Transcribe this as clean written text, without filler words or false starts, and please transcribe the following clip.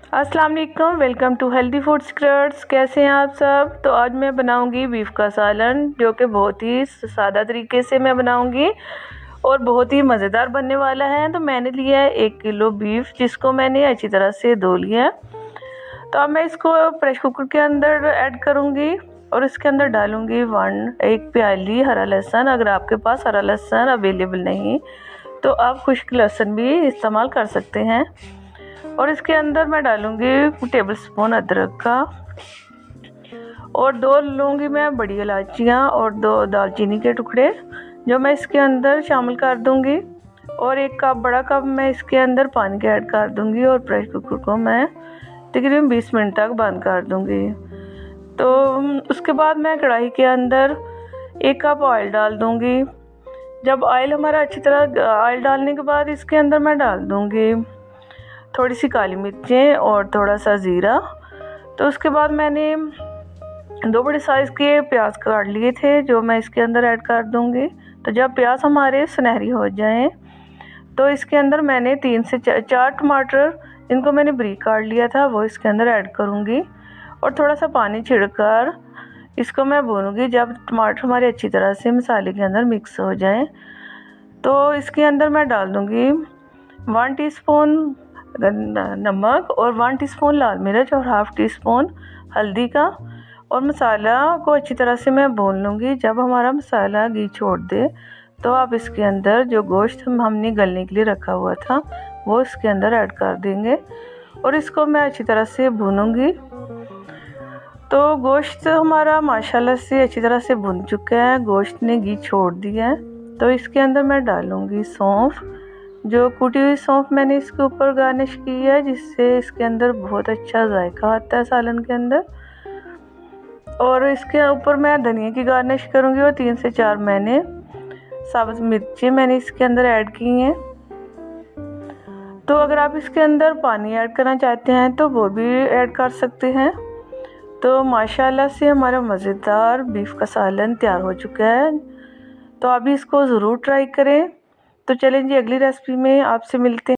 अस्सलाम वालेकुम, welcome to healthy food secrets. कैसे हैं आप सब। तो आज मैं बनाऊंगी बीफ का सालन, जो कि बहुत ही सादा तरीके से मैं बनाऊंगी और बहुत ही मज़ेदार बनने वाला है। तो मैंने लिया है 1 किलो बीफ, जिसको मैंने अच्छी तरह से धो लिया है। तो अब मैं इसको प्रेशर कुकर के अंदर ऐड करूंगी और इसके अंदर डालूंगी 1 प्याली हरा लहसुन। अगर आपके पास हरा लहसुन अवेलेबल नहीं तो आप खुश्क लहसुन भी इस्तेमाल कर सकते हैं। और इसके अंदर मैं डालूंगी टेबल स्पून अदरक का, और 2 लूँगी मैं बड़ी इलायचियाँ और 2 दालचीनी के टुकड़े, जो मैं इसके अंदर शामिल कर दूंगी। और 1 बड़ा कप मैं इसके अंदर पानी के ऐड कर दूंगी और प्रेशर कुकर को मैं तकरीबन 20 मिनट तक बंद कर दूंगी। तो उसके बाद मैं कढ़ाई के अंदर 1 कप ऑयल डाल दूंगी। जब ऑयल हमारा अच्छी तरह ऑयल डालने के बाद इसके अंदर मैं डाल दूंगी थोड़ी सी काली मिर्चें और थोड़ा सा ज़ीरा। तो उसके बाद मैंने 2 बड़े साइज़ के प्याज काट लिए थे, जो मैं इसके अंदर ऐड कर दूंगी। तो जब प्याज हमारे सुनहरी हो जाएं तो इसके अंदर मैंने 3 से 4 टमाटर, इनको मैंने बारीक काट लिया था, वो इसके अंदर ऐड करूंगी और थोड़ा सा पानी छिड़कर इसको मैं भूनूंगी। जब टमाटर हमारे अच्छी तरह से मसाले के अंदर मिक्स हो जाएं तो इसके अंदर मैं डाल दूंगी 1 टीस्पून नमक और 1 टीस्पून लाल मिर्च और हाफ़ टी स्पून हल्दी का, और मसाला को अच्छी तरह से मैं भून लूँगी। जब हमारा मसाला घी छोड़ दे तो आप इसके अंदर जो गोश्त हमने गलने के लिए रखा हुआ था वो इसके अंदर ऐड कर देंगे और इसको मैं अच्छी तरह से भूनूंगी। तो गोश्त हमारा माशाल्लाह से अच्छी तरह से भुन चुका है, गोश्त ने घी छोड़ दिया है। तो इसके अंदर मैं डालूँगी सौंफ, जो कुटी हुई सौंफ मैंने इसके ऊपर गार्निश की है, जिससे इसके अंदर बहुत अच्छा जायका आता है सालन के अंदर। और इसके ऊपर मैं धनिया की गार्निश करूँगी और 3 से 4 मैंने साबुत मिर्ची मैंने इसके अंदर ऐड की हैं। तो अगर आप इसके अंदर पानी ऐड करना चाहते हैं तो वो भी ऐड कर सकते हैं। तो माशाल्लाह से हमारा मज़ेदार बीफ का सालन तैयार हो चुका है। तो आप भी इसको ज़रूर ट्राई करें। तो चलें जी, अगली रेसिपी में आपसे मिलते हैं।